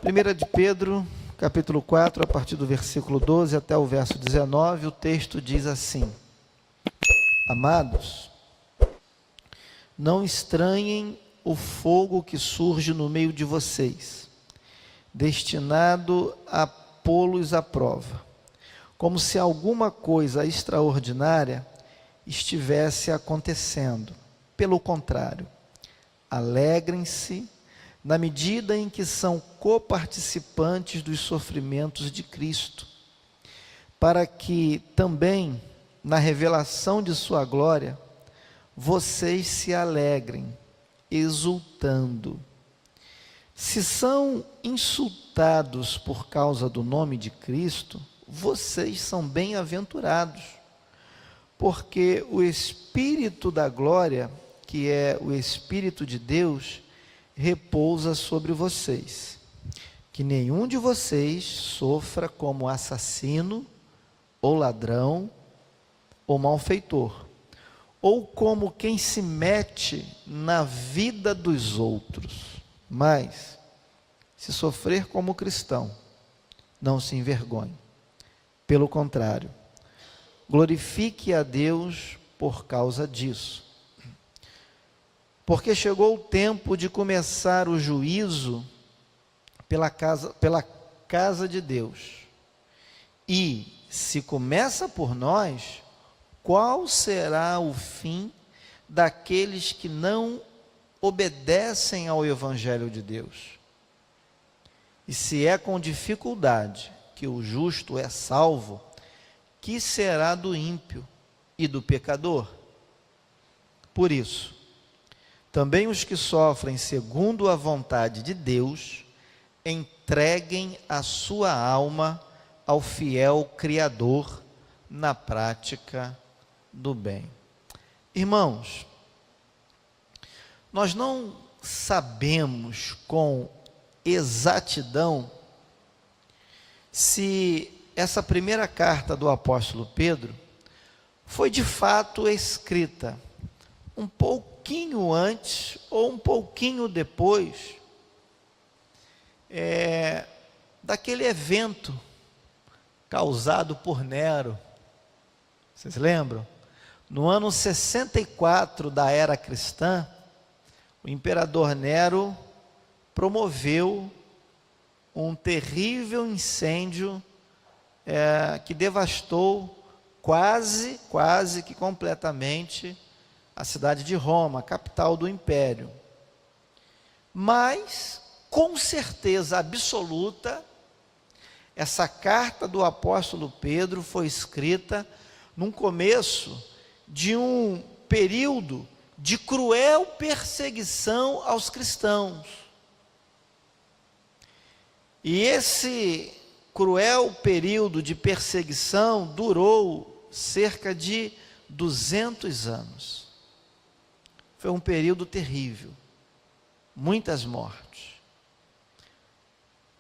1 de Pedro, capítulo 4, a partir do versículo 12 até o verso 19, o texto diz assim: Amados, não estranhem o fogo que surge no meio de vocês, destinado a pô-los à prova, como se alguma coisa extraordinária estivesse acontecendo. Pelo contrário, alegrem-se na medida em que são coparticipantes dos sofrimentos de Cristo, para que também, na revelação de sua glória, vocês se alegrem, exultando. Se são insultados por causa do nome de Cristo, vocês são bem-aventurados, porque o Espírito da glória, que é o Espírito de Deus, repousa sobre vocês. Que nenhum de vocês sofra como assassino, ou ladrão, ou malfeitor, ou como quem se mete na vida dos outros. Mas, se sofrer como cristão, não se envergonhe. Pelo contrário, glorifique a Deus por causa disso. Porque chegou o tempo de começar o juízo pela casa de Deus. E, se começa por nós, qual será o fim daqueles que não obedecem ao Evangelho de Deus? E se é com dificuldade que o justo é salvo, que será do ímpio e do pecador? Por isso, também os que sofrem segundo a vontade de Deus, entreguem a sua alma ao fiel Criador na prática do bem. Irmãos, nós não sabemos com exatidão se essa primeira carta do apóstolo Pedro foi de fato escrita um pouquinho antes ou um pouquinho depois daquele evento causado por Nero. Vocês lembram? No ano 64 da era cristã, o imperador Nero promoveu um terrível incêndio que devastou quase que completamente a cidade de Roma, a capital do império. Mas, com certeza absoluta, essa carta do apóstolo Pedro foi escrita num começo de um período de cruel perseguição aos cristãos. E esse cruel período de perseguição durou cerca de 200 anos. Foi um período terrível, muitas mortes.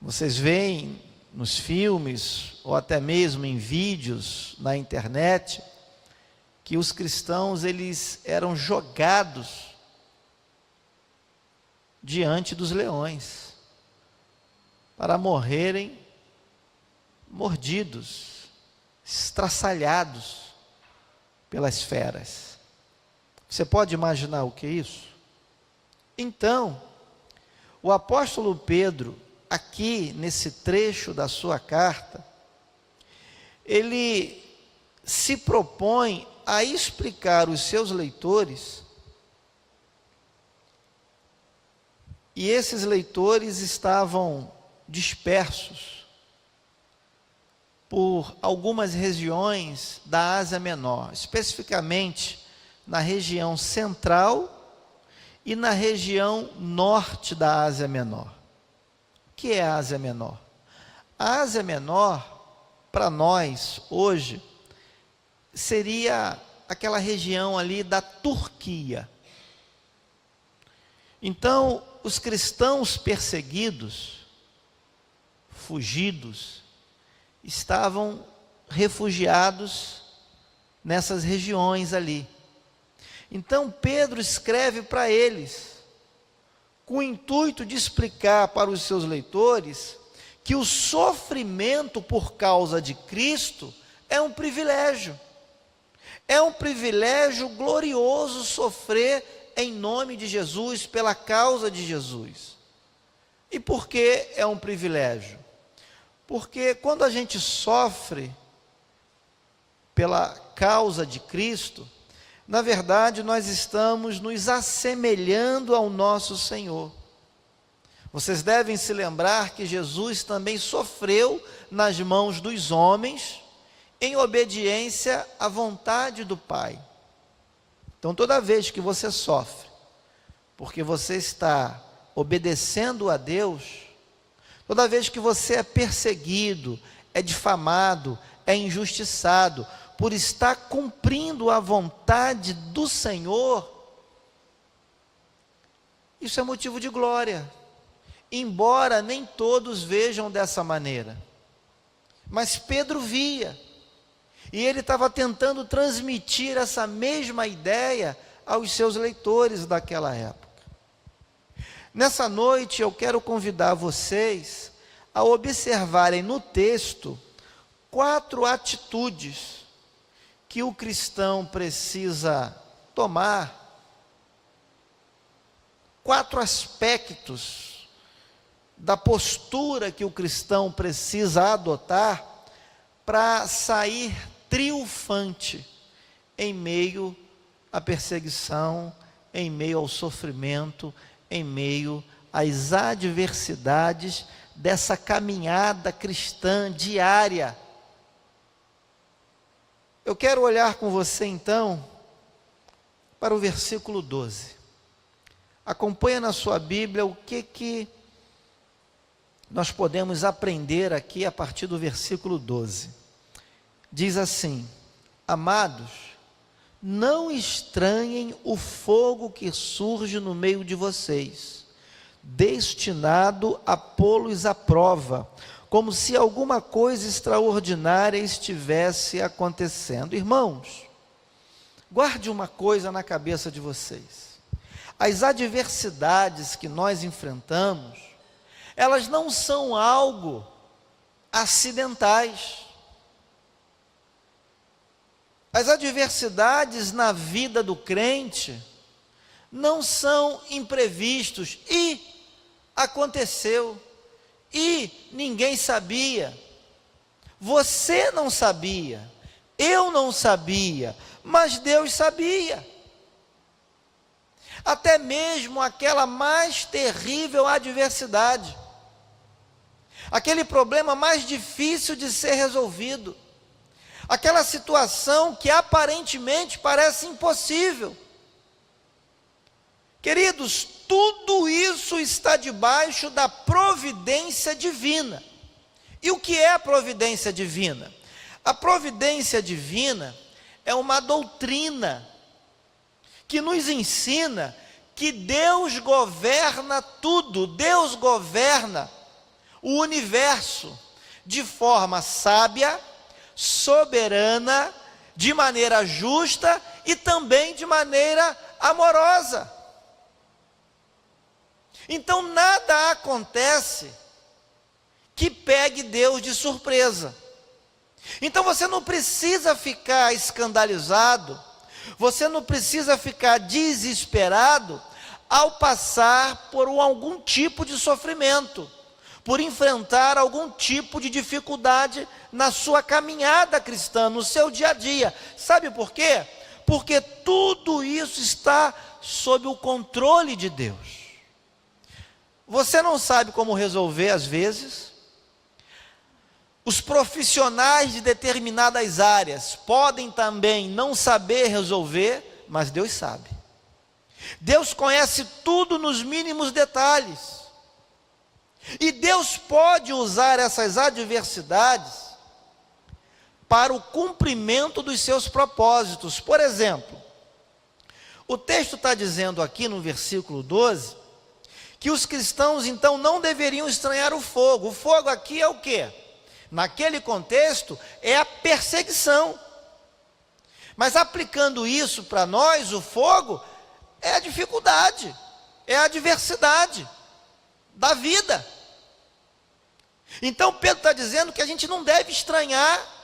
Vocês veem nos filmes, ou até mesmo em vídeos na internet, que os cristãos eles eram jogados diante dos leões, para morrerem mordidos, estraçalhados pelas feras. Você pode imaginar o que é isso? Então, o apóstolo Pedro, aqui nesse trecho da sua carta, ele se propõe a explicar aos seus leitores, e esses leitores estavam dispersos por algumas regiões da Ásia Menor, especificamente na região central e na região norte da Ásia Menor. O que é a Ásia Menor? A Ásia Menor, para nós hoje, seria aquela região ali da Turquia. Então, os cristãos perseguidos, fugidos, estavam refugiados nessas regiões ali. Então Pedro escreve para eles com o intuito de explicar para os seus leitores que o sofrimento por causa de Cristo é um privilégio. É um privilégio glorioso sofrer em nome de Jesus, pela causa de Jesus. E por que é um privilégio? Porque quando a gente sofre pela causa de Cristo, na verdade nós estamos nos assemelhando ao nosso Senhor. Vocês devem se lembrar que Jesus também sofreu nas mãos dos homens, em obediência à vontade do Pai. Então toda vez que você sofre, porque você está obedecendo a Deus, toda vez que você é perseguido, é difamado, é injustiçado, por estar cumprindo a vontade do Senhor, isso é motivo de glória, embora nem todos vejam dessa maneira. Mas Pedro via, e ele estava tentando transmitir essa mesma ideia aos seus leitores daquela época. Nessa noite eu quero convidar vocês a observarem no texto 4 atitudes que o cristão precisa tomar, 4 aspectos da postura que o cristão precisa adotar para sair triunfante em meio à perseguição, em meio ao sofrimento, em meio às adversidades dessa caminhada cristã diária. Eu quero olhar com você então para o versículo 12. Acompanha na sua Bíblia o que nós podemos aprender aqui a partir do versículo 12. Diz assim: amados, não estranhem o fogo que surge no meio de vocês, destinado a pô-los à prova, como se alguma coisa extraordinária estivesse acontecendo. Irmãos, guarde uma coisa na cabeça de vocês: as adversidades que nós enfrentamos, elas não são algo acidentais. As adversidades na vida do crente não são imprevistos. E aconteceu. E ninguém sabia. Você não sabia. Eu não sabia. Mas Deus sabia. Até mesmo aquela mais terrível adversidade, aquele problema mais difícil de ser resolvido, aquela situação que aparentemente parece impossível. Queridos, tudo isso está debaixo da providência divina. E o que é a providência divina? A providência divina é uma doutrina que nos ensina que Deus governa tudo, Deus governa o universo de forma sábia, soberana, de maneira justa e também de maneira amorosa. Então nada acontece que pegue Deus de surpresa. Então você não precisa ficar escandalizado, você não precisa ficar desesperado ao passar por algum tipo de sofrimento, por enfrentar algum tipo de dificuldade na sua caminhada cristã, no seu dia a dia. Sabe por quê? Porque tudo isso está sob o controle de Deus. Você não sabe como resolver às vezes. Os profissionais de determinadas áreas podem também não saber resolver, mas Deus sabe. Deus conhece tudo nos mínimos detalhes. E Deus pode usar essas adversidades para o cumprimento dos seus propósitos. Por exemplo, o texto está dizendo aqui no versículo 12, que os cristãos então não deveriam estranhar o fogo. O fogo aqui é o quê? Naquele contexto é a perseguição. Mas aplicando isso para nós, o fogo é a dificuldade. é a adversidade da vida. Então Pedro está dizendo que a gente não deve estranhar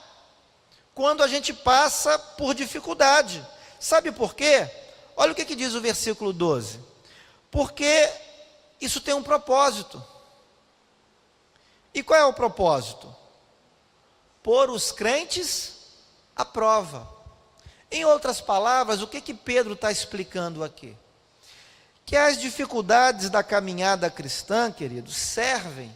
quando a gente passa por dificuldade. Sabe por quê? Olha o que diz o versículo 12. Porque isso tem um propósito. E qual é o propósito? Pôr os crentes à prova. Em outras palavras, o que Pedro está explicando aqui? Que as dificuldades da caminhada cristã, queridos, servem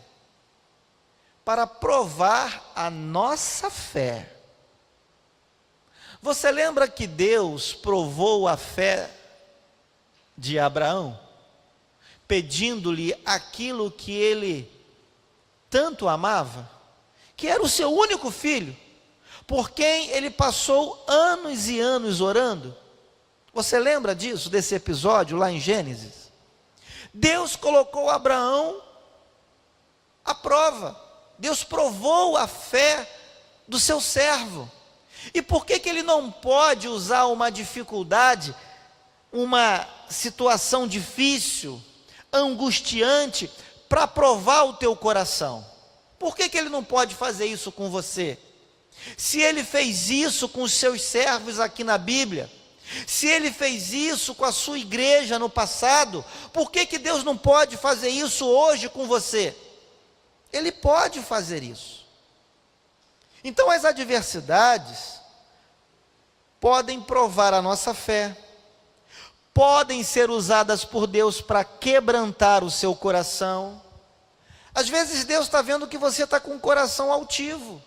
para provar a nossa fé. Você lembra que Deus provou a fé de Abraão, pedindo-lhe aquilo que ele tanto amava, que era o seu único filho, por quem ele passou anos e anos orando? Você lembra disso, desse episódio lá em Gênesis? Deus colocou Abraão à prova. Deus provou a fé do seu servo. E por que ele não pode usar uma dificuldade, uma situação difícil, angustiante, para provar o teu coração? Por que ele não pode fazer isso com você? Se ele fez isso com os seus servos aqui na Bíblia, se ele fez isso com a sua igreja no passado, por que Deus não pode fazer isso hoje com você? Ele pode fazer isso. Então as adversidades podem provar a nossa fé, podem ser usadas por Deus para quebrantar o seu coração. Às vezes Deus está vendo que você está com um coração altivo,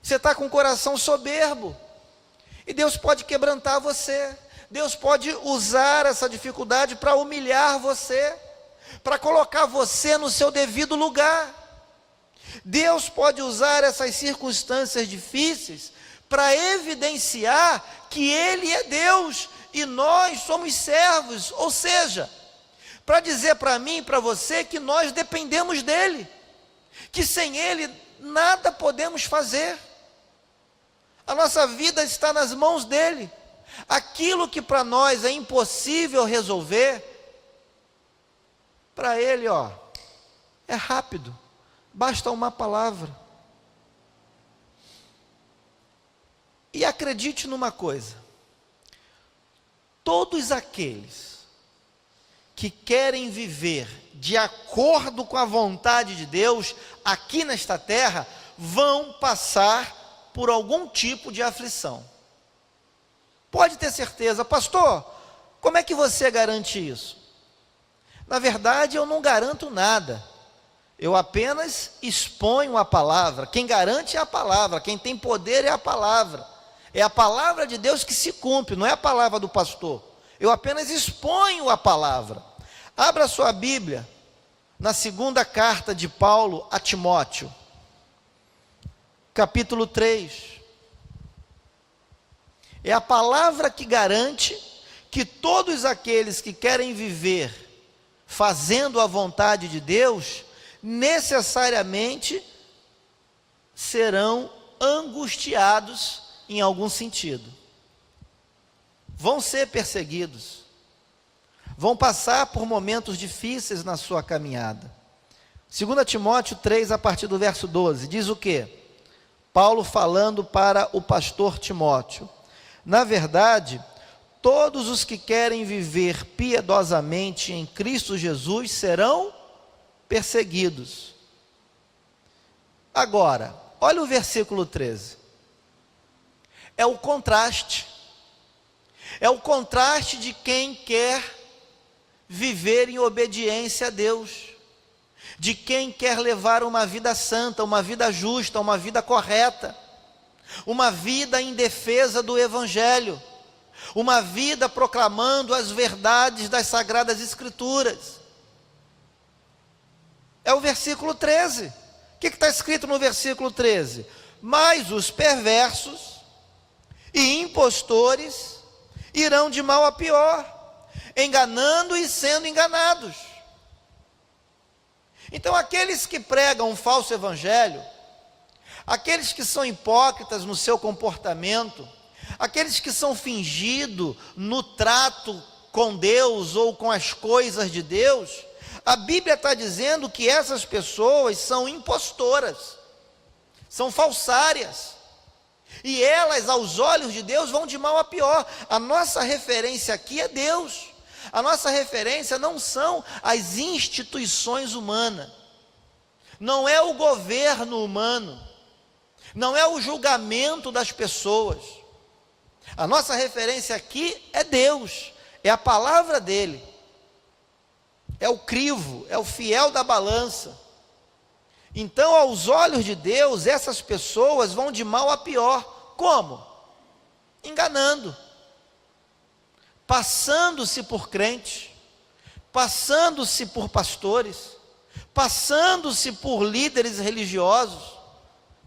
você está com um coração soberbo, e Deus pode quebrantar você. Deus pode usar essa dificuldade para humilhar você, para colocar você no seu devido lugar. Deus pode usar essas circunstâncias difíceis para evidenciar que Ele é Deus e nós somos servos, ou seja, para dizer para mim e para você que nós dependemos dEle, que sem Ele nada podemos fazer. A nossa vida está nas mãos dEle. Aquilo que para nós é impossível resolver, para Ele, é rápido, basta uma palavra. E acredite numa coisa: todos aqueles que querem viver de acordo com a vontade de Deus aqui nesta terra, vão passar por algum tipo de aflição. Pode ter certeza. Pastor, como é que você garante isso? Na verdade, eu não garanto nada. Eu apenas exponho a palavra. Quem garante é a palavra, quem tem poder é a palavra. É a palavra de Deus que se cumpre, não é a palavra do pastor. Eu apenas exponho a palavra. Abra sua Bíblia na segunda carta de Paulo a Timóteo, capítulo 3. É a palavra que garante que todos aqueles que querem viver fazendo a vontade de Deus, necessariamente serão angustiados em algum sentido. Vão ser perseguidos, vão passar por momentos difíceis na sua caminhada. 2 Timóteo 3, a partir do verso 12, diz o quê? Paulo falando para o pastor Timóteo: na verdade, todos os que querem viver piedosamente em Cristo Jesus serão perseguidos. Agora, olha o versículo 13. É o contraste. É o contraste de quem quer viver em obediência a Deus, de quem quer levar uma vida santa, uma vida justa, uma vida correta, uma vida em defesa do Evangelho, uma vida proclamando as verdades das Sagradas Escrituras. É o versículo 13. O que está escrito no versículo 13? Mas os perversos e impostores irão de mal a pior, enganando e sendo enganados. Então aqueles que pregam um falso evangelho, aqueles que são hipócritas no seu comportamento, aqueles que são fingidos no trato com Deus ou com as coisas de Deus, a Bíblia está dizendo que essas pessoas são impostoras, são falsárias, e elas, aos olhos de Deus, vão de mal a pior. A nossa referência aqui é Deus, a nossa referência não são as instituições humanas, não é o governo humano, não é o julgamento das pessoas. A nossa referência aqui é Deus, é a palavra dele, é o crivo, é o fiel da balança. Então, aos olhos de Deus, essas pessoas vão de mal a pior. Como? Enganando, passando-se por crentes, passando-se por pastores, passando-se por líderes religiosos,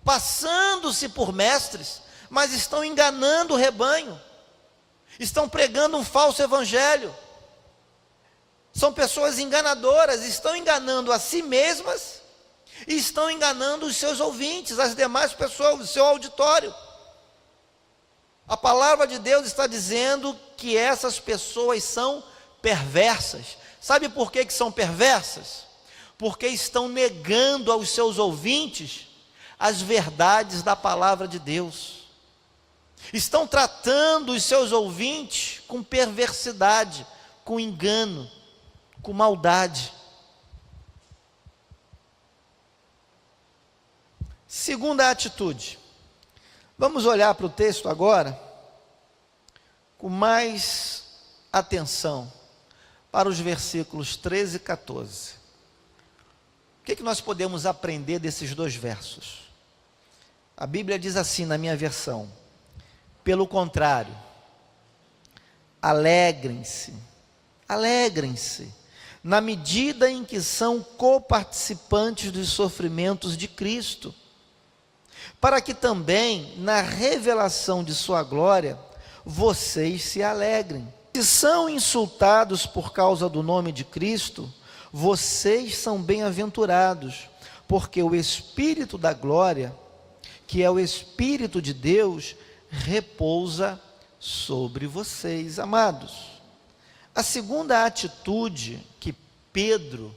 passando-se por mestres, mas estão enganando o rebanho, estão pregando um falso evangelho. São pessoas enganadoras, estão enganando a si mesmas e estão enganando os seus ouvintes, as demais pessoas, o seu auditório. A palavra de Deus está dizendo que essas pessoas são perversas. Sabe por que são perversas? Porque estão negando aos seus ouvintes as verdades da palavra de Deus. Estão tratando os seus ouvintes com perversidade, com engano, com maldade. Segunda atitude. Vamos olhar para o texto agora com mais atenção para os versículos 13 e 14. O que nós podemos aprender desses dois versos? A Bíblia diz assim na minha versão: pelo contrário, alegrem-se, na medida em que são coparticipantes dos sofrimentos de Cristo, para que também, na revelação de sua glória, vocês se alegrem. Se são insultados por causa do nome de Cristo, vocês são bem-aventurados, porque o Espírito da glória, que é o Espírito de Deus, repousa sobre vocês, amados. A segunda atitude que Pedro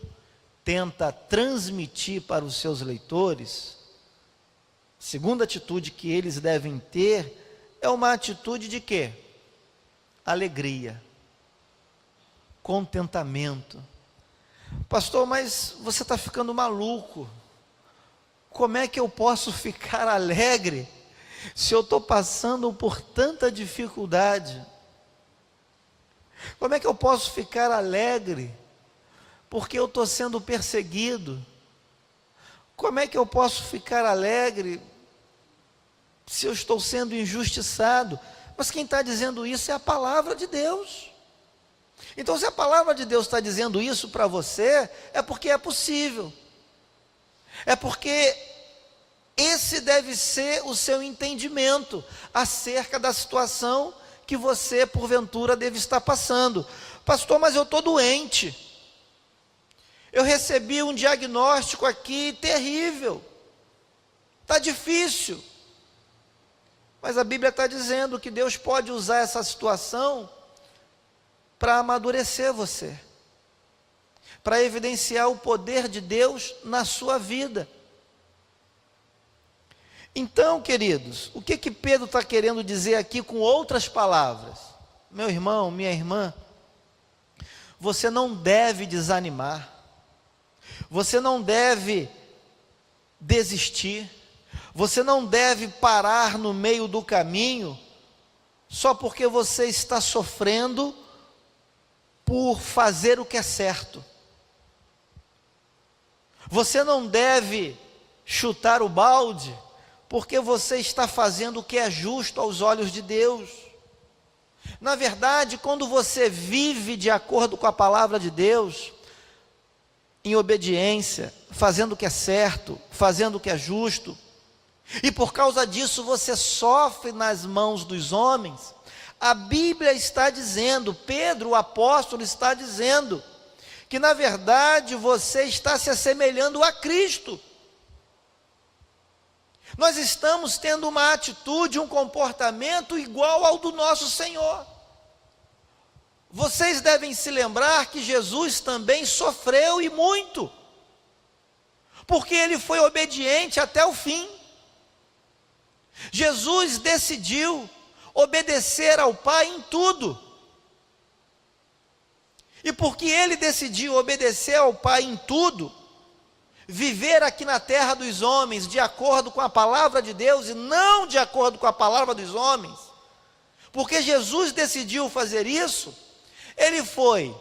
tenta transmitir para os seus leitores, segunda atitude que eles devem ter, é uma atitude de quê? Alegria, contentamento. Pastor, mas você está ficando maluco. Como é que eu posso ficar alegre se eu estou passando por tanta dificuldade? Como é que eu posso ficar alegre porque eu estou sendo perseguido? Como é que eu posso ficar alegre se eu estou sendo injustiçado? Mas quem está dizendo isso é a palavra de Deus. Então, se a palavra de Deus está dizendo isso para você, é porque é possível. É porque esse deve ser o seu entendimento acerca da situação que você, porventura, deve estar passando. Pastor, mas eu estou doente. Eu recebi um diagnóstico aqui terrível. Está difícil. Mas a Bíblia está dizendo que Deus pode usar essa situação para amadurecer você, para evidenciar o poder de Deus na sua vida. Então, queridos, o que Pedro está querendo dizer aqui com outras palavras? Meu irmão, minha irmã, você não deve desanimar, você não deve desistir, você não deve parar no meio do caminho, só porque você está sofrendo por fazer o que é certo. Você não deve chutar o balde, porque você está fazendo o que é justo aos olhos de Deus. Na verdade, quando você vive de acordo com a palavra de Deus, em obediência, fazendo o que é certo, fazendo o que é justo, e por causa disso você sofre nas mãos dos homens, a Bíblia está dizendo, Pedro, o apóstolo, está dizendo, que na verdade você está se assemelhando a Cristo. Nós estamos tendo uma atitude, um comportamento igual ao do nosso Senhor. vocês devem se lembrar que Jesus também sofreu e muito, porque ele foi obediente até o fim. Jesus decidiu obedecer ao Pai em tudo. E porque ele decidiu obedecer ao Pai em tudo, viver aqui na terra dos homens de acordo com a palavra de Deus e não de acordo com a palavra dos homens, porque Jesus decidiu fazer isso, ele foi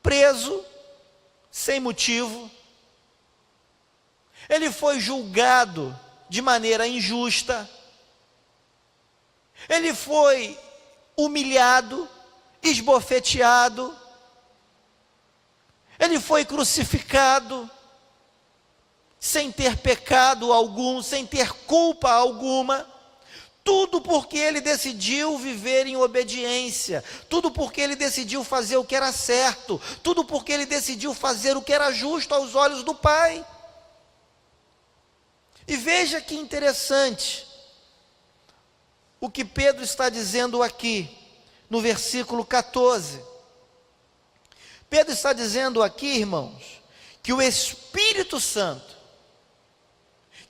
preso sem motivo, ele foi julgado de maneira injusta, ele foi humilhado, esbofeteado, ele foi crucificado, sem ter pecado algum, sem ter culpa alguma, tudo porque ele decidiu viver em obediência, tudo porque ele decidiu fazer o que era certo, tudo porque ele decidiu fazer o que era justo aos olhos do Pai. E veja que interessante o que Pedro está dizendo aqui, no versículo 14. Pedro está dizendo aqui, irmãos, que o Espírito Santo,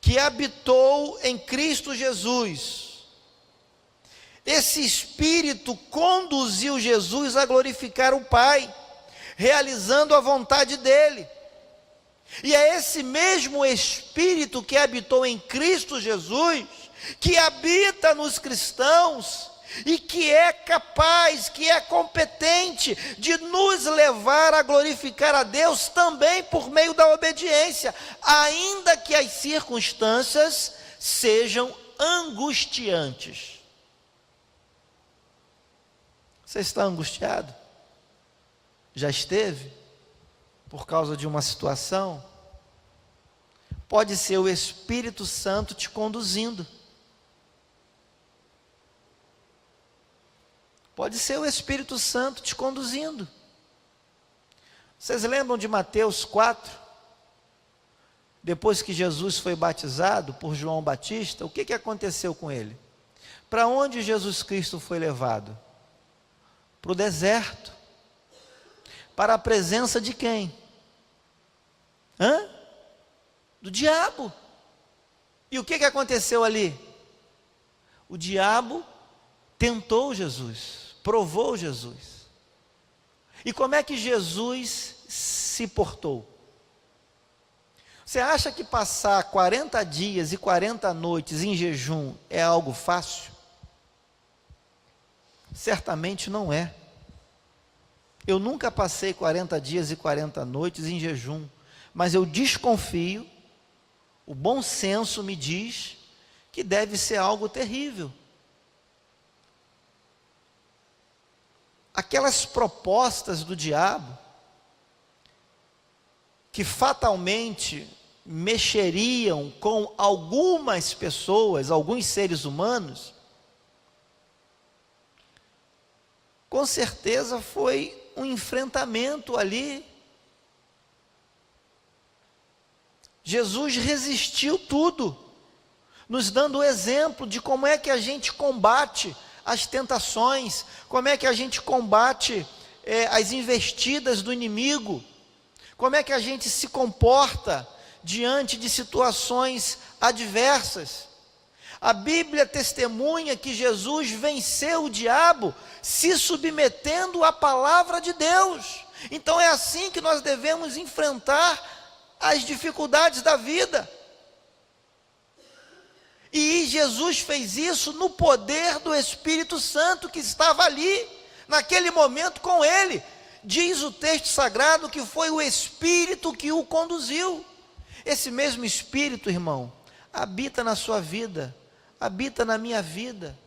que habitou em Cristo Jesus, esse Espírito conduziu Jesus a glorificar o Pai, realizando a vontade dEle. E é esse mesmo Espírito que habitou em Cristo Jesus, que habita nos cristãos, e que é capaz, que é competente de nos levar a glorificar a Deus também por meio da obediência, ainda que as circunstâncias sejam angustiantes. Você está angustiado? Já esteve? Por causa de uma situação? Pode ser o Espírito Santo te conduzindo. Pode ser o Espírito Santo te conduzindo. Vocês lembram de Mateus 4? Depois que Jesus foi batizado por João Batista, o que aconteceu com ele? Para onde Jesus Cristo foi levado? Para o deserto. Para a presença de quem? Do diabo. E o que aconteceu ali? O diabo tentou Jesus, provou Jesus. E como é que Jesus se portou? Você acha que passar 40 dias e 40 noites em jejum é algo fácil? Certamente não é. Eu nunca passei 40 dias e 40 noites em jejum, mas eu desconfio, o bom senso me diz que deve ser algo terrível. Aquelas propostas do diabo, que fatalmente mexeriam com algumas pessoas, alguns seres humanos, com certeza foi um enfrentamento ali. Jesus resistiu tudo, nos dando o exemplo de como é que a gente combate as tentações, como é que a gente combate as investidas do inimigo, como é que a gente se comporta diante de situações adversas. A Bíblia testemunha que Jesus venceu o diabo se submetendo à palavra de Deus. Então é assim que nós devemos enfrentar as dificuldades da vida. E Jesus fez isso no poder do Espírito Santo que estava ali, naquele momento com ele. Diz o texto sagrado que foi o Espírito que o conduziu. Esse mesmo Espírito, irmão, habita na sua vida, habita na minha vida.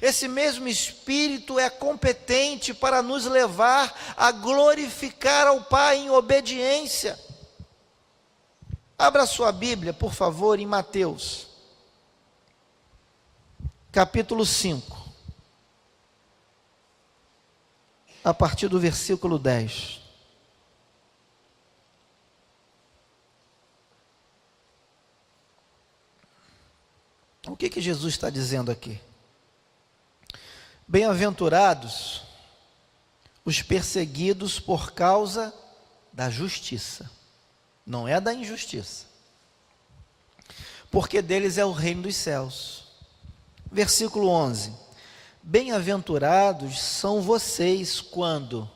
Esse mesmo Espírito é competente para nos levar a glorificar ao Pai em obediência. Abra sua Bíblia, por favor, em Mateus, capítulo 5, a partir do versículo 10. O que Jesus está dizendo aqui? Bem-aventurados os perseguidos por causa da justiça, não é da injustiça, porque deles é o reino dos céus. Versículo 11: bem-aventurados são vocês quando,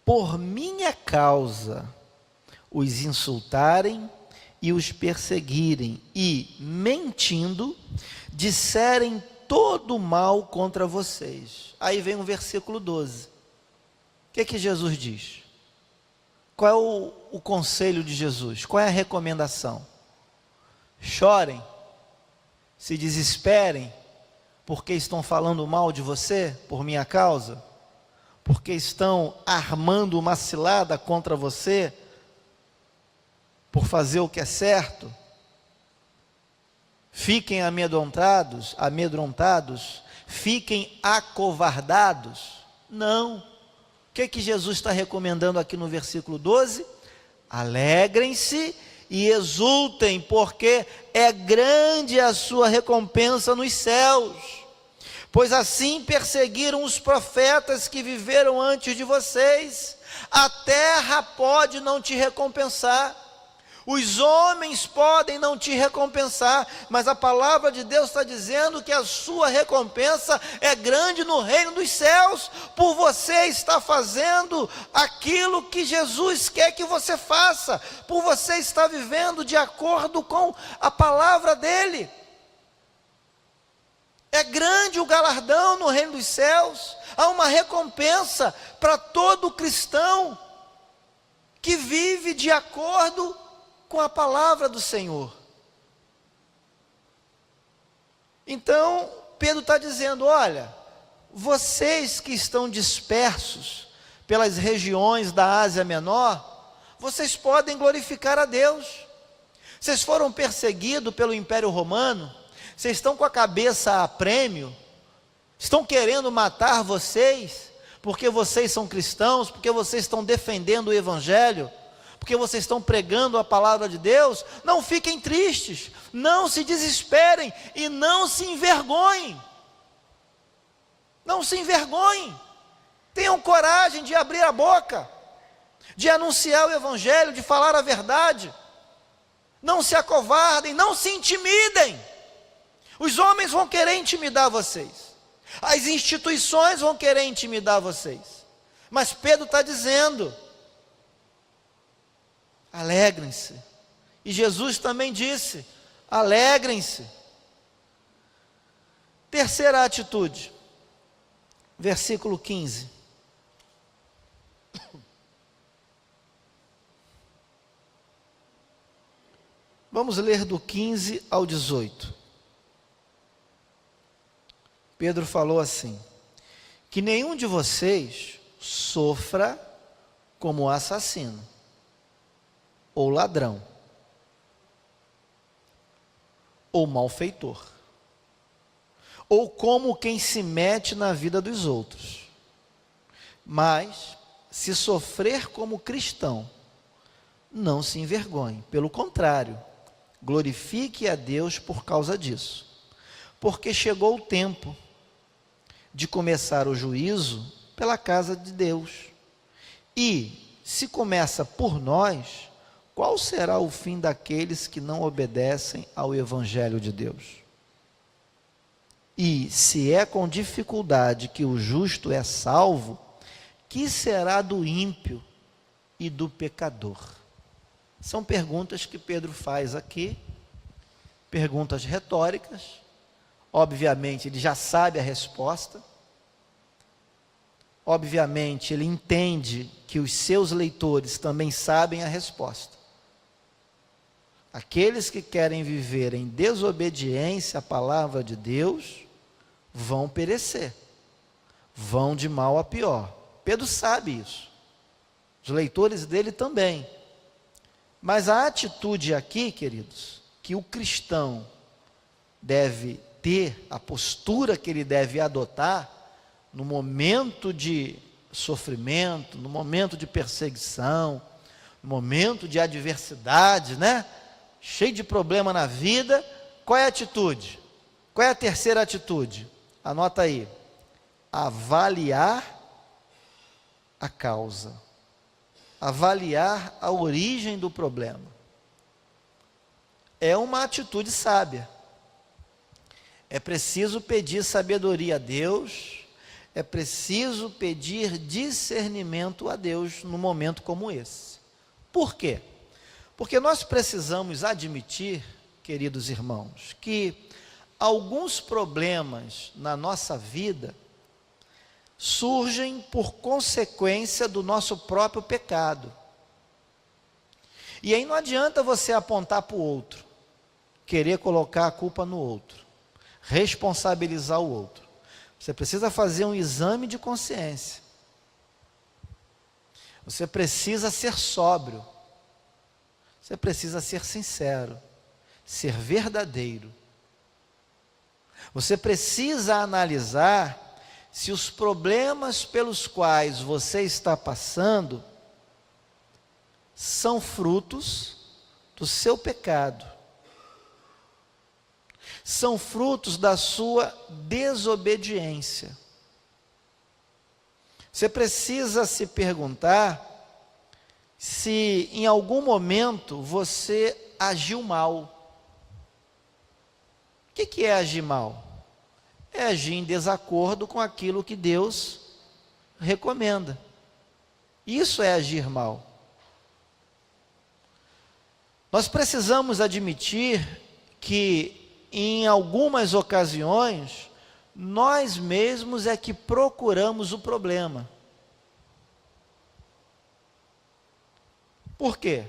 por minha causa, os insultarem e os perseguirem, e, mentindo, disserem todo mal contra vocês. Aí vem o versículo 12. O que Jesus diz? Qual é o conselho de Jesus? Qual é a recomendação? Chorem, se desesperem, porque estão falando mal de você, por minha causa? Porque estão armando uma cilada contra você, por fazer o que é certo? Fiquem amedrontados, fiquem acovardados? Não. O que Jesus está recomendando aqui no versículo 12? Alegrem-se e exultem, porque é grande a sua recompensa nos céus, pois assim perseguiram os profetas que viveram antes de vocês. A terra pode não te recompensar, os homens podem não te recompensar, mas a palavra de Deus está dizendo que a sua recompensa é grande no reino dos céus, por você estar fazendo aquilo que Jesus quer que você faça, por você estar vivendo de acordo com a palavra dele. É grande o galardão no reino dos céus, há uma recompensa para todo cristão que vive de acordo com a palavra do Senhor. Então, Pedro está dizendo: olha, vocês que estão dispersos pelas regiões da Ásia Menor, vocês podem glorificar a Deus. Vocês foram perseguidos pelo Império Romano, vocês estão com a cabeça a prêmio, estão querendo matar vocês, porque vocês são cristãos, porque vocês estão defendendo o Evangelho, porque vocês estão pregando a palavra de Deus. Não fiquem tristes, não se desesperem e não se envergonhem. Não se envergonhem. Tenham coragem de abrir a boca, de anunciar o Evangelho, de falar a verdade. Não se acovardem, não se intimidem. Os homens vão querer intimidar vocês, as instituições vão querer intimidar vocês, mas Pedro está dizendo: alegrem-se. E Jesus também disse: alegrem-se. Terceira atitude, versículo 15. Vamos ler do 15 ao 18. Pedro falou assim: que nenhum de vocês sofra como assassino, ou ladrão, ou malfeitor, ou como quem se mete na vida dos outros. Mas, se sofrer como cristão, não se envergonhe, pelo contrário, glorifique a Deus por causa disso, porque chegou o tempo de começar o juízo pela casa de Deus. E, se começa por nós, qual será o fim daqueles que não obedecem ao Evangelho de Deus? E, se é com dificuldade que o justo é salvo, que será do ímpio e do pecador? São perguntas que Pedro faz aqui, perguntas retóricas. Obviamente, ele já sabe a resposta. Obviamente, ele entende que os seus leitores também sabem a resposta. Aqueles que querem viver em desobediência à palavra de Deus vão perecer, vão de mal a pior. Pedro sabe isso, os leitores dele também. Mas a atitude aqui, queridos, que o cristão deve ter, a postura que ele deve adotar no momento de sofrimento, no momento de perseguição, no momento de adversidade, né? Cheio de problema na vida, qual é a atitude? Qual é a terceira atitude? Anota aí: avaliar a causa, avaliar a origem do problema. É uma atitude sábia. É preciso pedir sabedoria a Deus, é preciso pedir discernimento a Deus num momento como esse. Por quê? Porque nós precisamos admitir, queridos irmãos, que alguns problemas na nossa vida surgem por consequência do nosso próprio pecado. E aí não adianta você apontar para o outro, querer colocar a culpa no outro, responsabilizar o outro. Você precisa fazer um exame de consciência. Você precisa ser sóbrio. Você precisa ser sincero, ser verdadeiro. Você precisa analisar se os problemas pelos quais você está passando são frutos do seu pecado, são frutos da sua desobediência. Você precisa se perguntar se em algum momento você agiu mal. O que é agir mal? É agir em desacordo com aquilo que Deus recomenda. Isso é agir mal. Nós precisamos admitir que em algumas ocasiões nós mesmos é que procuramos o problema. Por quê?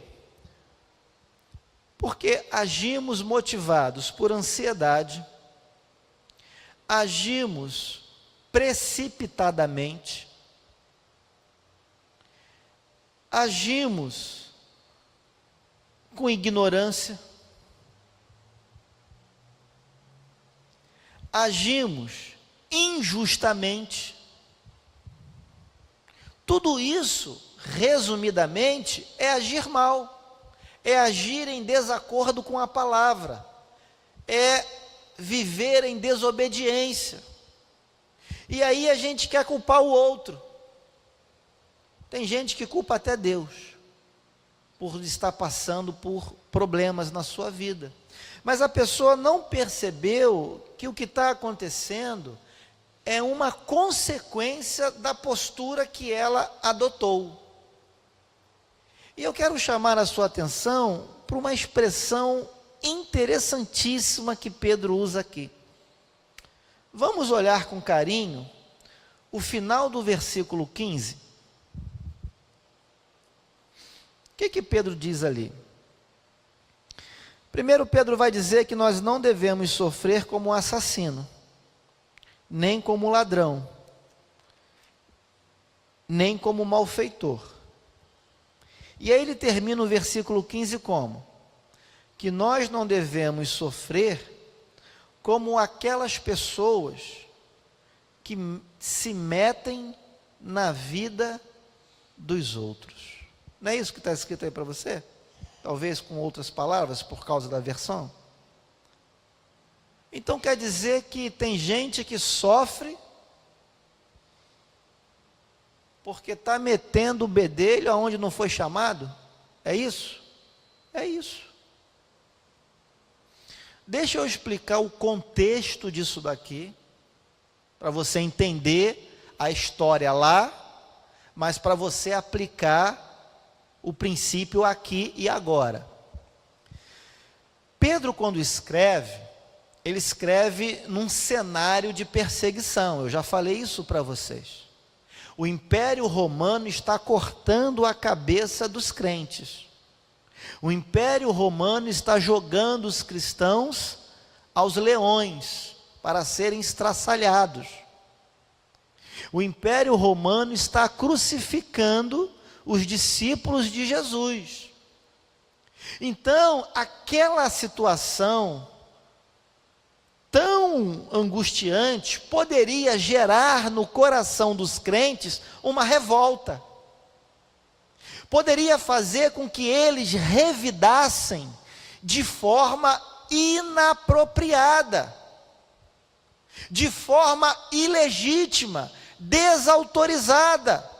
Porque agimos motivados por ansiedade, agimos precipitadamente, agimos com ignorância, agimos injustamente. Tudo isso, resumidamente, é agir mal, é agir em desacordo com a palavra, é viver em desobediência. E aí a gente quer culpar o outro. Tem gente que culpa até Deus por estar passando por problemas na sua vida. Mas a pessoa não percebeu que o que está acontecendo é uma consequência da postura que ela adotou. E eu quero chamar a sua atenção para uma expressão interessantíssima que Pedro usa aqui. Vamos olhar com carinho o final do versículo 15. O que Pedro diz ali? Primeiro, Pedro vai dizer que nós não devemos sofrer como assassino, nem como ladrão, nem como malfeitor. E aí ele termina o versículo 15 como? Que nós não devemos sofrer como aquelas pessoas que se metem na vida dos outros. Não é isso que está escrito aí para você? Talvez com outras palavras, por causa da versão. Então quer dizer que tem gente que sofre porque está metendo o bedelho aonde não foi chamado? É isso? É isso. Deixa eu explicar o contexto disso daqui, para você entender a história lá, mas para você aplicar o princípio aqui e agora. Pedro, quando escreve, ele escreve num cenário de perseguição. Eu já falei isso para vocês. O Império Romano está cortando a cabeça dos crentes. O Império Romano está jogando os cristãos aos leões para serem estraçalhados. O Império Romano está crucificando os discípulos de Jesus. Então, aquela situação tão angustiante poderia gerar no coração dos crentes uma revolta. Poderia fazer com que eles revidassem de forma inapropriada, de forma ilegítima, desautorizada.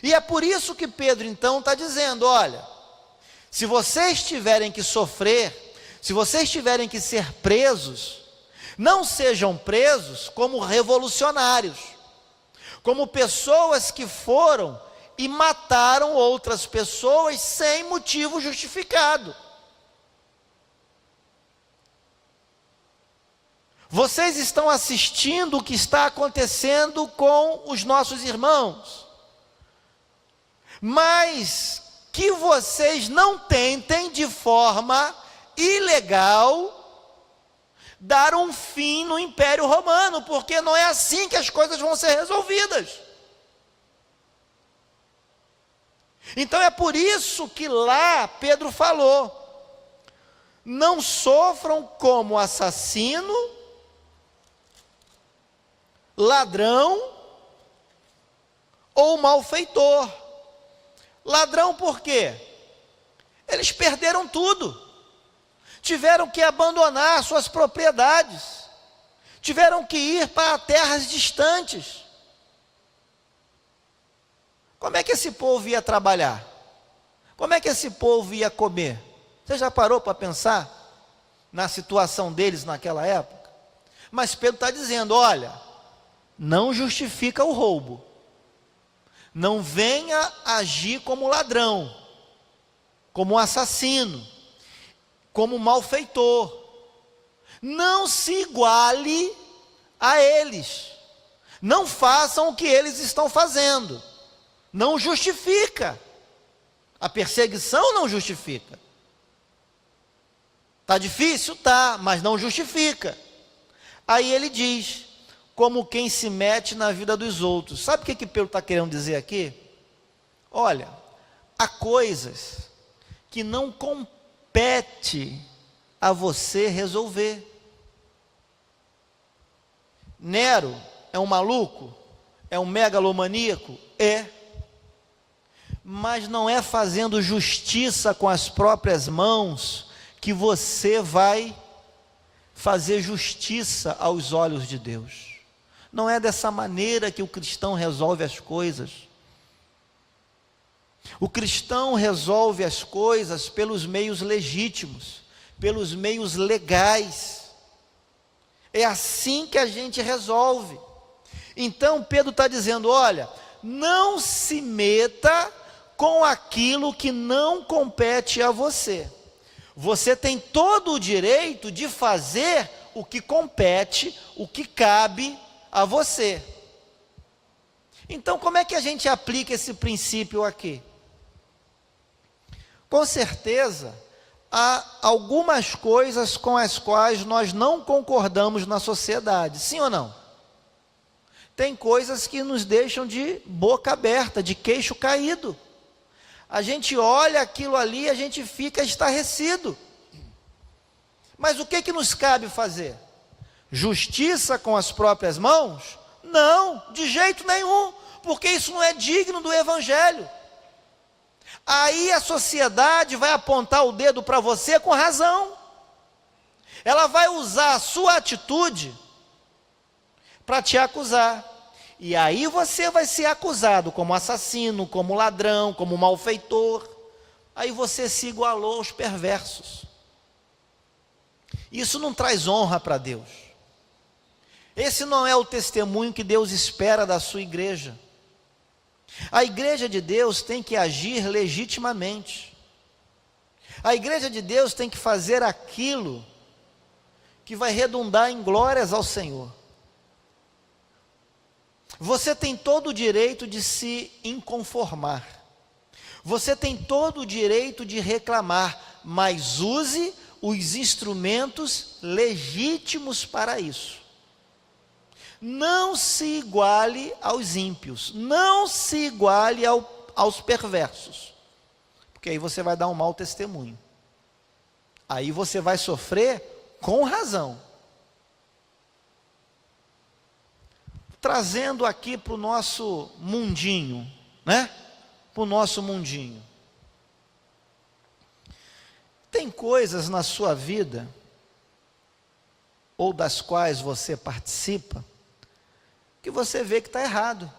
E é por isso que Pedro então está dizendo: olha, se vocês tiverem que sofrer, se vocês tiverem que ser presos, não sejam presos como revolucionários, como pessoas que foram e mataram outras pessoas sem motivo justificado. Vocês estão assistindo o que está acontecendo com os nossos irmãos, mas que vocês não tentem de forma ilegal dar um fim no Império Romano, porque não é assim que as coisas vão ser resolvidas. Então é por isso que lá Pedro falou: não sofram como assassino, ladrão ou malfeitor. Ladrão por quê? Eles perderam tudo, tiveram que abandonar suas propriedades, tiveram que ir para terras distantes. Como é que esse povo ia trabalhar? Como é que esse povo ia comer? Você já parou para pensar na situação deles naquela época? Mas Pedro está dizendo: olha, não justifica o roubo, não venha agir como ladrão, como assassino, como malfeitor, não se iguale a eles, não façam o que eles estão fazendo, não justifica, a perseguição não justifica. Está difícil? Tá, mas não justifica. Aí ele diz: como quem se mete na vida dos outros. Sabe o que Pedro está querendo dizer aqui? Olha, há coisas que não compete a você resolver. Nero é um maluco? É um megalomaníaco? É. Mas não é fazendo justiça com as próprias mãos que você vai fazer justiça aos olhos de Deus. Não é dessa maneira que o cristão resolve as coisas. O cristão resolve as coisas pelos meios legítimos, pelos meios legais. É assim que a gente resolve. Então Pedro está dizendo: olha, não se meta com aquilo que não compete a você. Você tem todo o direito de fazer o que compete, o que cabe a você. Então, como é que a gente aplica esse princípio aqui? Com certeza, há algumas coisas com as quais nós não concordamos na sociedade, sim ou não? Tem coisas que nos deixam de boca aberta, de queixo caído. A gente olha aquilo ali e a gente fica estarrecido. Mas o que nos cabe fazer? Justiça com as próprias mãos? Não, de jeito nenhum, porque isso não é digno do Evangelho. Aí a sociedade vai apontar o dedo para você com razão. Ela vai usar a sua atitude para te acusar. E aí você vai ser acusado como assassino, como ladrão, como malfeitor. Aí você se igualou aos perversos. Isso não traz honra para Deus. Esse não é o testemunho que Deus espera da sua igreja. A igreja de Deus tem que agir legitimamente. A igreja de Deus tem que fazer aquilo que vai redundar em glórias ao Senhor. Você tem todo o direito de se inconformar. Você tem todo o direito de reclamar, mas use os instrumentos legítimos para isso. Não se iguale aos ímpios, não se iguale aos perversos, porque aí você vai dar um mau testemunho. Aí você vai sofrer com razão. Trazendo aqui para o nosso mundinho, né? Para o nosso mundinho. Tem coisas na sua vida, ou das quais você participa, que você vê que está errado.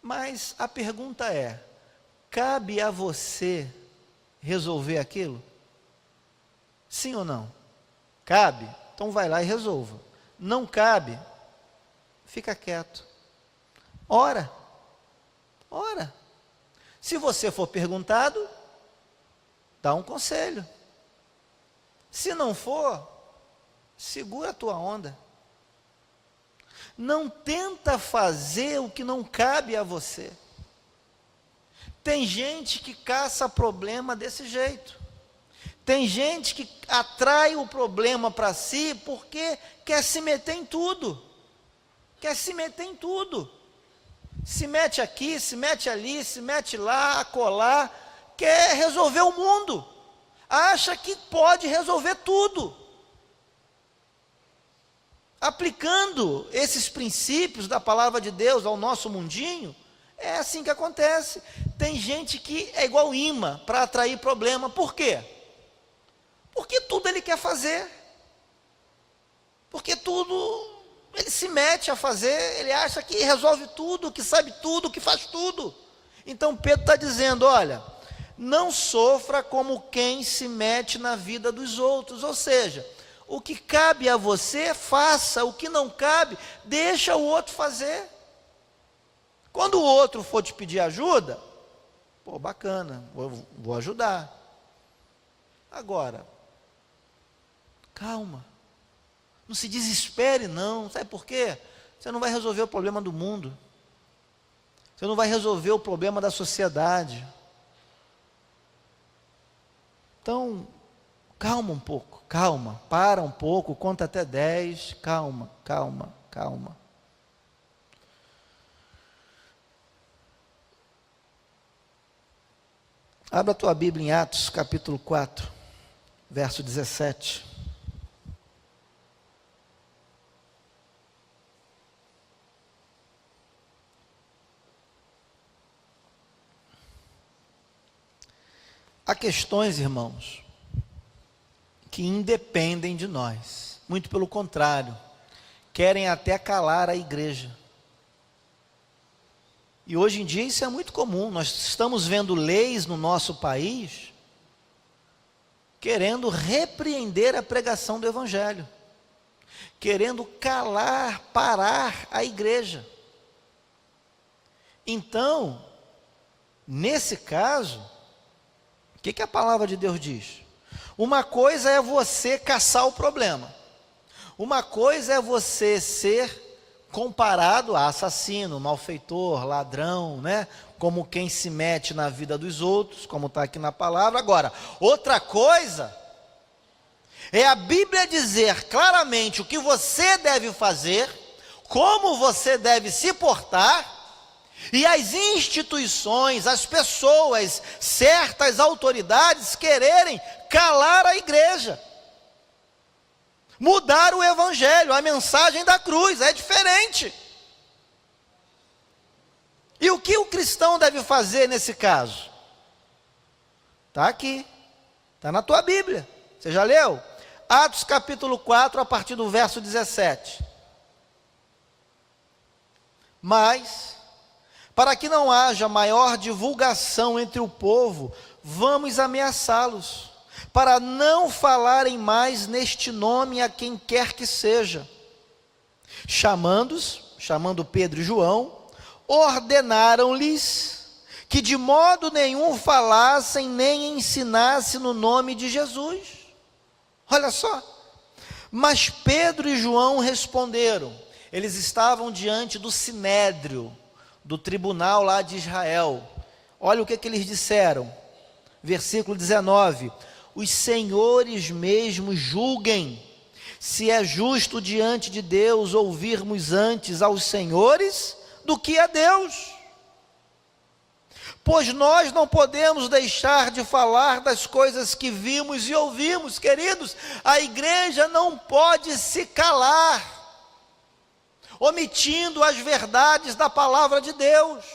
Mas a pergunta é: cabe a você resolver aquilo? Sim ou não? Cabe? Então vai lá e resolva. Não cabe? Fica quieto. Ora. Ora. Se você for perguntado, dá um conselho. Se não for, segura a tua onda. Não tenta fazer o que não cabe a você. Tem gente que caça problema desse jeito. Tem gente que atrai o problema para si porque quer se meter em tudo. Quer se meter em tudo. Se mete aqui, se mete ali, se mete lá, acolá. Quer resolver o mundo. Acha que pode resolver tudo. Aplicando esses princípios da palavra de Deus ao nosso mundinho, é assim que acontece. Tem gente que é igual imã para atrair problema. Por quê? Porque tudo ele quer fazer. Porque tudo ele se mete a fazer, ele acha que resolve tudo, que sabe tudo, que faz tudo. Então Pedro está dizendo, olha, não sofra como quem se mete na vida dos outros. Ou seja, o que cabe a você, faça. O que não cabe, deixa o outro fazer. Quando o outro for te pedir ajuda, pô, bacana, vou ajudar. Agora, calma. Não se desespere não. Sabe por quê? Você não vai resolver o problema do mundo. Você não vai resolver o problema da sociedade. Então, calma um pouco, calma. Para um pouco, conta até 10. Calma, calma, calma. Abra a tua Bíblia em Atos, capítulo 4, verso 17. Há questões, irmãos, que independem de nós. Muito pelo contrário, querem até calar a igreja. E hoje em dia isso é muito comum. Nós estamos vendo leis no nosso país querendo repreender a pregação do Evangelho, querendo calar, parar a igreja. Então, nesse caso, o que a palavra de Deus diz? Uma coisa é você caçar o problema. Uma coisa é você ser comparado a assassino, malfeitor, ladrão, né? Como quem se mete na vida dos outros, como está aqui na palavra. Agora, outra coisa é a Bíblia dizer claramente o que você deve fazer, como você deve se portar, e as instituições, as pessoas, certas autoridades quererem calar a igreja, mudar o Evangelho, a mensagem da cruz. É diferente. E o que o cristão deve fazer nesse caso? Está aqui, está na tua Bíblia. Você já leu? Atos capítulo 4, a partir do verso 17. Mas, para que não haja maior divulgação entre o povo, vamos ameaçá-los, para não falarem mais neste nome a quem quer que seja. Chamando Pedro e João, ordenaram-lhes que de modo nenhum falassem nem ensinassem no nome de Jesus. Olha só. Mas Pedro e João responderam. Eles estavam diante do sinédrio, do tribunal lá de Israel. Olha o que eles disseram. Versículo 19. Os senhores mesmos julguem se é justo diante de Deus ouvirmos antes aos senhores do que a Deus. Pois nós não podemos deixar de falar das coisas que vimos e ouvimos. Queridos, a igreja não pode se calar, omitindo as verdades da palavra de Deus.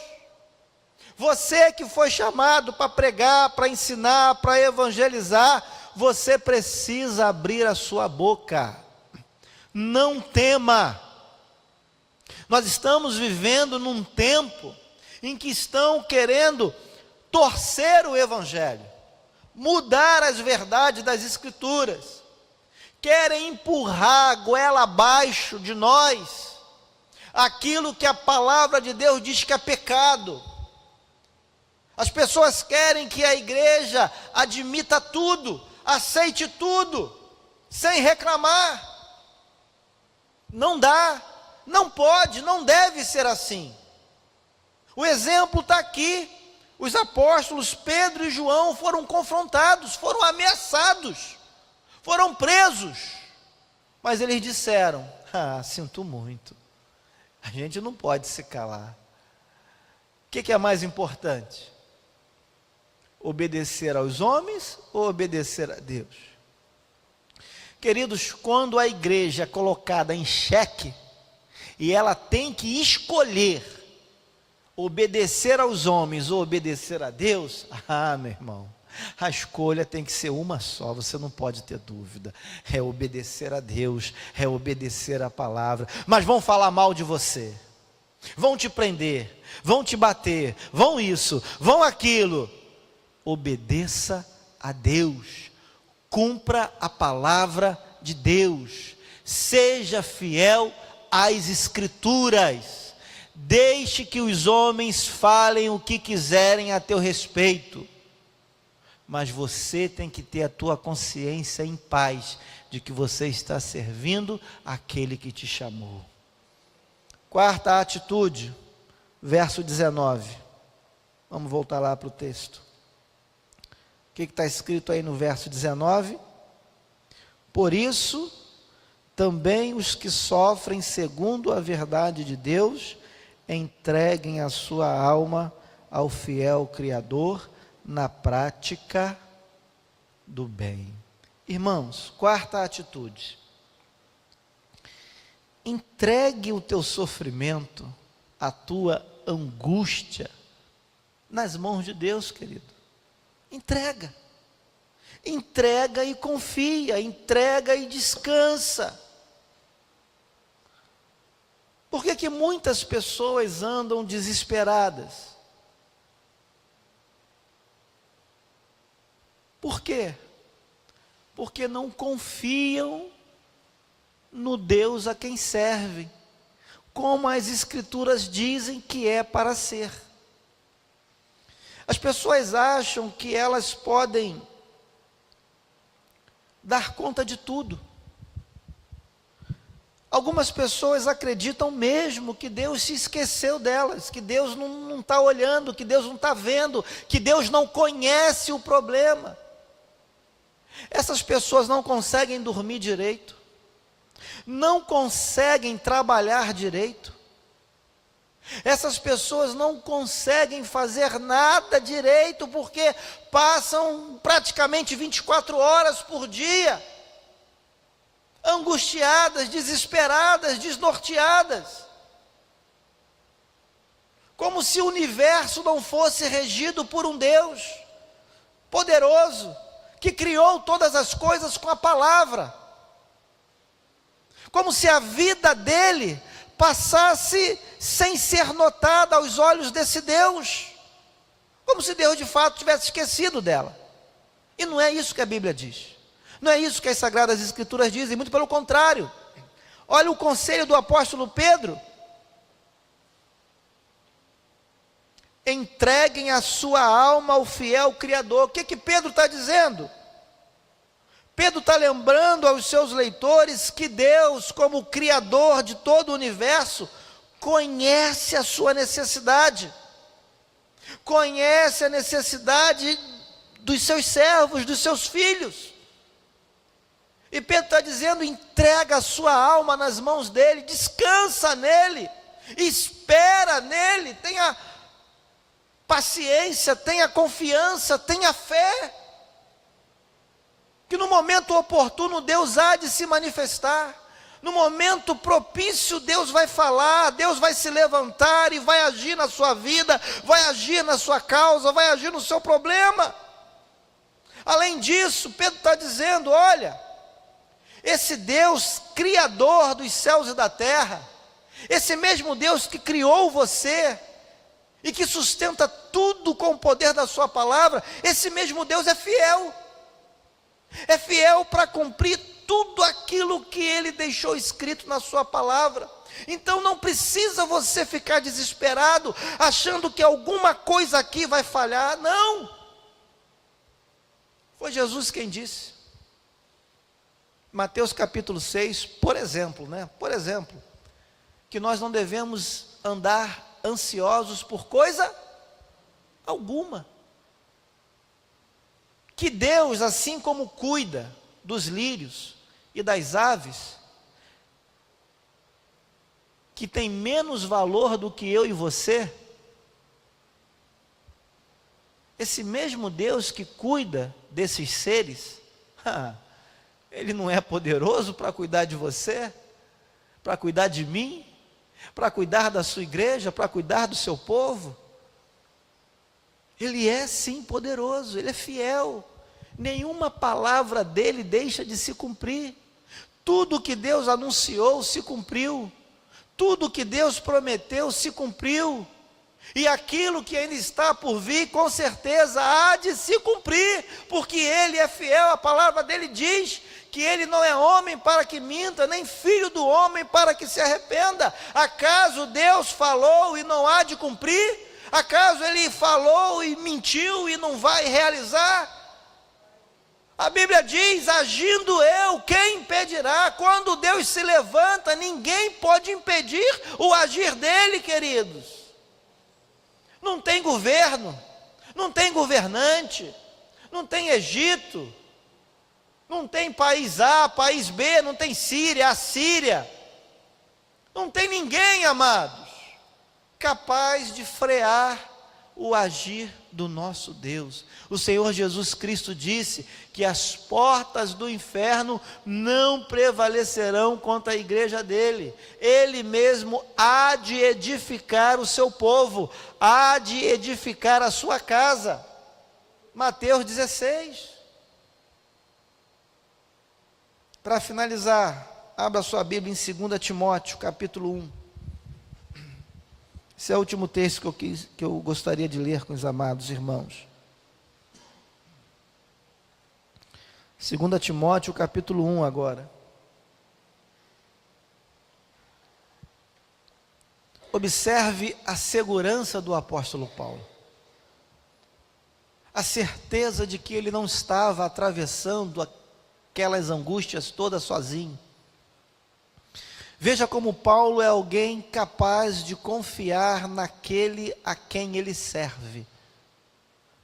Você que foi chamado para pregar, para ensinar, para evangelizar, você precisa abrir a sua boca. Não tema. Nós estamos vivendo num tempo em que estão querendo torcer o Evangelho, mudar as verdades das Escrituras, querem empurrar a goela abaixo de nós aquilo que a palavra de Deus diz que é pecado. As pessoas querem que a igreja admita tudo, aceite tudo, sem reclamar. Não dá, não pode, não deve ser assim. O exemplo está aqui. Os apóstolos Pedro e João foram confrontados, foram ameaçados, foram presos. Mas eles disseram: sinto muito, a gente não pode se calar. O que é mais importante? Obedecer aos homens ou obedecer a Deus? Queridos, quando a igreja é colocada em xeque, e ela tem que escolher obedecer aos homens ou obedecer a Deus, meu irmão, a escolha tem que ser uma só, você não pode ter dúvida, é obedecer a Deus, é obedecer a palavra. Mas vão falar mal de você, vão te prender, vão te bater, vão isso, vão aquilo. Obedeça a Deus, cumpra a palavra de Deus, seja fiel às Escrituras. Deixe que os homens falem o que quiserem a teu respeito, mas você tem que ter a tua consciência em paz, de que você está servindo aquele que te chamou. Quarta atitude, verso 19, vamos voltar lá para o texto. O que está escrito aí no verso 19? Por isso, também os que sofrem segundo a verdade de Deus, entreguem a sua alma ao fiel Criador na prática do bem. Irmãos, quarta atitude: entregue o teu sofrimento, a tua angústia, nas mãos de Deus, querido. Entrega e confia, entrega e descansa. Por que muitas pessoas andam desesperadas? Por quê? Porque não confiam no Deus a quem servem, como as Escrituras dizem que é para ser. As pessoas acham que elas podem dar conta de tudo. Algumas pessoas acreditam mesmo que Deus se esqueceu delas, que Deus não está olhando, que Deus não está vendo, que Deus não conhece o problema. Essas pessoas não conseguem dormir direito, não conseguem trabalhar direito, essas pessoas não conseguem fazer nada direito, porque passam praticamente 24 horas por dia, angustiadas, desesperadas, desnorteadas, como se o universo não fosse regido por um Deus poderoso, que criou todas as coisas com a palavra, como se a vida dele passasse sem ser notada aos olhos desse Deus, como se Deus de fato tivesse esquecido dela. E não é isso que a Bíblia diz, não é isso que as Sagradas Escrituras dizem, muito pelo contrário. Olha o conselho do apóstolo Pedro: entreguem a sua alma ao fiel Criador. O que Pedro está dizendo? Pedro está lembrando aos seus leitores que Deus, como Criador de todo o universo, conhece a sua necessidade, conhece a necessidade dos seus servos, dos seus filhos. E Pedro está dizendo: entrega a sua alma nas mãos dele, descansa nele, espera nele, tenha paciência, tenha confiança, tenha fé, que no momento oportuno Deus há de se manifestar, no momento propício Deus vai falar, Deus vai se levantar e vai agir na sua vida, vai agir na sua causa, vai agir no seu problema. Além disso, Pedro está dizendo: olha, esse Deus criador dos céus e da terra, esse mesmo Deus que criou você, e que sustenta tudo com o poder da sua palavra, esse mesmo Deus é fiel. É fiel para cumprir tudo aquilo que Ele deixou escrito na sua palavra. Então não precisa você ficar desesperado, achando que alguma coisa aqui vai falhar. Não. Foi Jesus quem disse. Mateus capítulo 6, por exemplo, que nós não devemos andar ansiosos por coisa alguma. Que Deus, assim como cuida dos lírios e das aves, que tem menos valor do que eu e você, esse mesmo Deus que cuida desses seres, Ele não é poderoso para cuidar de você, para cuidar de mim, para cuidar da sua igreja, para cuidar do seu povo? Ele é sim poderoso, Ele é fiel. Nenhuma palavra dele deixa de se cumprir. Tudo que Deus anunciou se cumpriu. Tudo que Deus prometeu se cumpriu. E aquilo que ainda está por vir, com certeza há de se cumprir, porque Ele é fiel. A palavra dele diz que Ele não é homem para que minta, nem filho do homem para que se arrependa. Acaso Deus falou e não há de cumprir? Acaso Ele falou e mentiu e não vai realizar? A Bíblia diz: agindo eu, quem impedirá? Quando Deus se levanta, ninguém pode impedir o agir dele, queridos. Não tem governo, não tem governante, não tem Egito, não tem país A, país B, não tem Síria, a Síria. Não tem ninguém, amados, capaz de frear o agir do nosso Deus. O Senhor Jesus Cristo disse que as portas do inferno não prevalecerão contra a igreja dele. Ele mesmo há de edificar o seu povo, há de edificar a sua casa. Mateus 16. Para finalizar, abra sua Bíblia em 2 Timóteo, capítulo 1. Esse é o último texto que eu gostaria de ler com os amados irmãos. 2 Timóteo, capítulo 1 agora. Observe a segurança do apóstolo Paulo. A certeza de que ele não estava atravessando aquelas angústias todas sozinho. Veja como Paulo é alguém capaz de confiar naquele a quem ele serve. O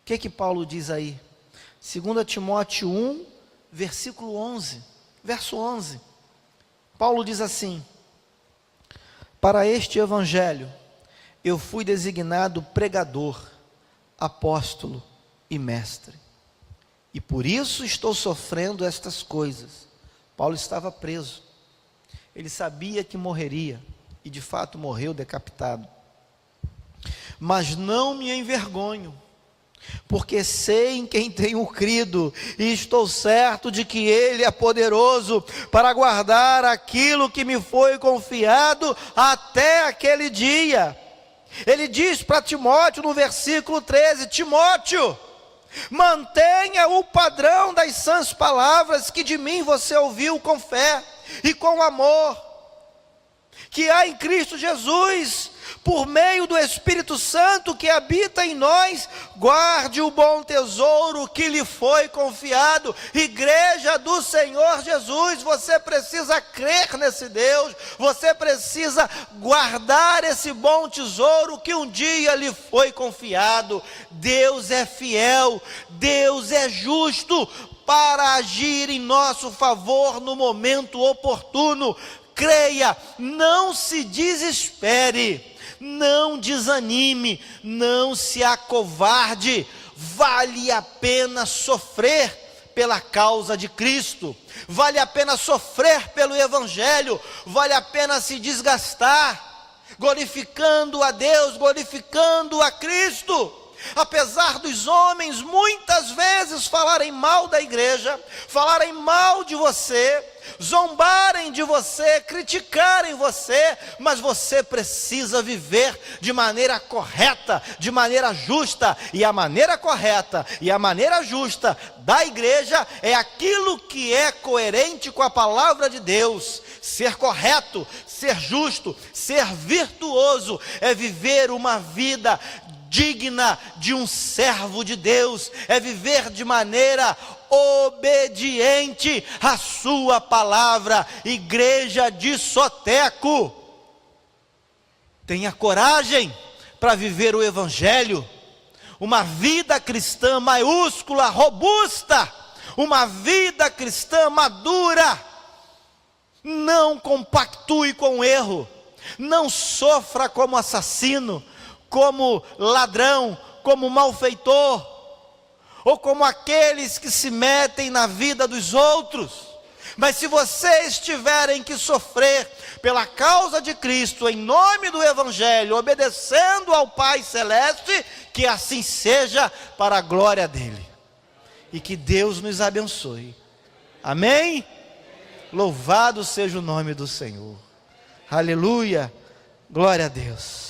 que Paulo diz aí? 2 Timóteo 1, versículo 11, verso 11. Paulo diz assim: para este evangelho eu fui designado pregador, apóstolo e mestre, e por isso estou sofrendo estas coisas. Paulo estava preso. Ele sabia que morreria, e de fato morreu decapitado. Mas não me envergonho, porque sei em quem tenho crido, e estou certo de que Ele é poderoso para guardar aquilo que me foi confiado até aquele dia. Ele diz para Timóteo no versículo 13: Timóteo, mantenha o padrão das sãs palavras que de mim você ouviu com fé e com amor, que há em Cristo Jesus, por meio do Espírito Santo que habita em nós. Guarde o bom tesouro que lhe foi confiado. Igreja do Senhor Jesus, você precisa crer nesse Deus, você precisa guardar esse bom tesouro que um dia lhe foi confiado. Deus é fiel, Deus é justo para agir em nosso favor no momento oportuno. Creia, não se desespere, não desanime, não se acovarde. Vale a pena sofrer pela causa de Cristo, vale a pena sofrer pelo Evangelho, vale a pena se desgastar, glorificando a Deus, glorificando a Cristo. Apesar dos homens muitas vezes falarem mal da igreja, falarem mal de você, zombarem de você, criticarem você, mas você precisa viver de maneira correta, de maneira justa, e a maneira correta e a maneira justa da igreja é aquilo que é coerente com a palavra de Deus. Ser correto, ser justo, ser virtuoso é viver uma vida digna de um servo de Deus, é viver de maneira obediente à sua palavra. Igreja de Soteco, tenha coragem para viver o evangelho, uma vida cristã maiúscula, robusta, uma vida cristã madura. Não compactue com o erro, não sofra como assassino, como ladrão, como malfeitor, ou como aqueles que se metem na vida dos outros. Mas se vocês tiverem que sofrer pela causa de Cristo, em nome do evangelho, obedecendo ao Pai Celeste, que assim seja, para a glória dele, e que Deus nos abençoe. Amém? Louvado seja o nome do Senhor. Aleluia, glória a Deus.